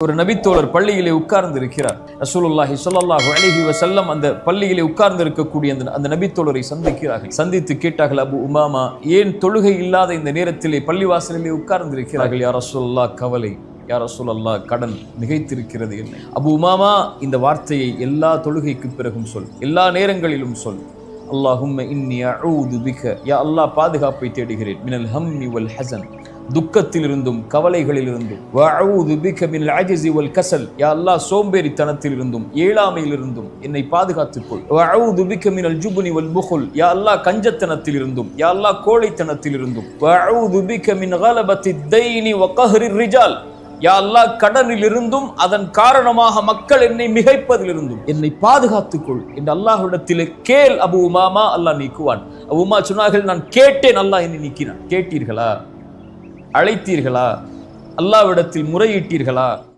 ஒரு நபித்தோழர் பள்ளியிலே உட்கார்ந்து இருக்கிறார். ரசூலுல்லாஹி ஸல்லல்லாஹு அலைஹி வஸல்லம் அந்த பள்ளியிலே உட்கார்ந்து இருக்கக்கூடிய அந்த நபித்தோழரை சந்திக்கிறார்கள். சந்தித்து கேட்டார்கள், அபு உமாமா, ஏன் தொழுகை இல்லாத இந்த நேரத்திலே பள்ளிவாசலிலே உட்கார்ந்து இருக்கிறார்கள்? யா ரசூலுல்லாஹ், கவலை. யா ரசூலல்லாஹ், கடன் மிகைத்திருக்கிறது. என்ன? அபு உமாமா, இந்த வார்த்தையை எல்லா தொழுகைக்கு பிறகும் சொல், எல்லா நேரங்களிலும் சொல். அல்லாஹும்ம இன்னி அஊது பிக, யா அல்லாஹ், பாதுகாப்பை தேடுகிறேன், மினல் ஹம்மி வல் ஹஸன், துக்கத்திலிருந்தும் கவலைகளிலிருந்தும், வஅஊது பிக மினல் அஜ்ஸி வல் கஸல், யா அல்லாஹ், சோம்பேறித்தனத்திலிருந்தும் ஏழாமையிலிருந்தும் என்னை பாதுகாத்துக்கொள். வஅஊது பிக மினல் ஜுப்னி வல் புகுல், யா அல்லாஹ், கஞ்சத்தனத்திலிருந்தும், யா அல்லாஹ், கோழைத்தனத்திலிருந்தும், வஅஊது பிக மின் கலபத்தித் தைனி வ கஹ்ரிர் ரிஜால், யா அல்லாஹ், கடனிலிருந்தும் அதன் காரணமாக மக்கள் என்னை மிகைப்பதிலிருந்தும் என்னை பாதுகாத்துக்கொள் என்று அல்லாஹ்விடத்திலே கேள் அபு உமாமா, அல்லாஹ் நீக்குவான். அபு உமா சொன்னார்கள், நான் கேட்டேன், அல்லாஹ் என்னை நீக்கினான். கேட்டீர்களா? அழைத்தீர்களா? அல்லாஹ்விடத்தில் முறையிட்டீர்களா?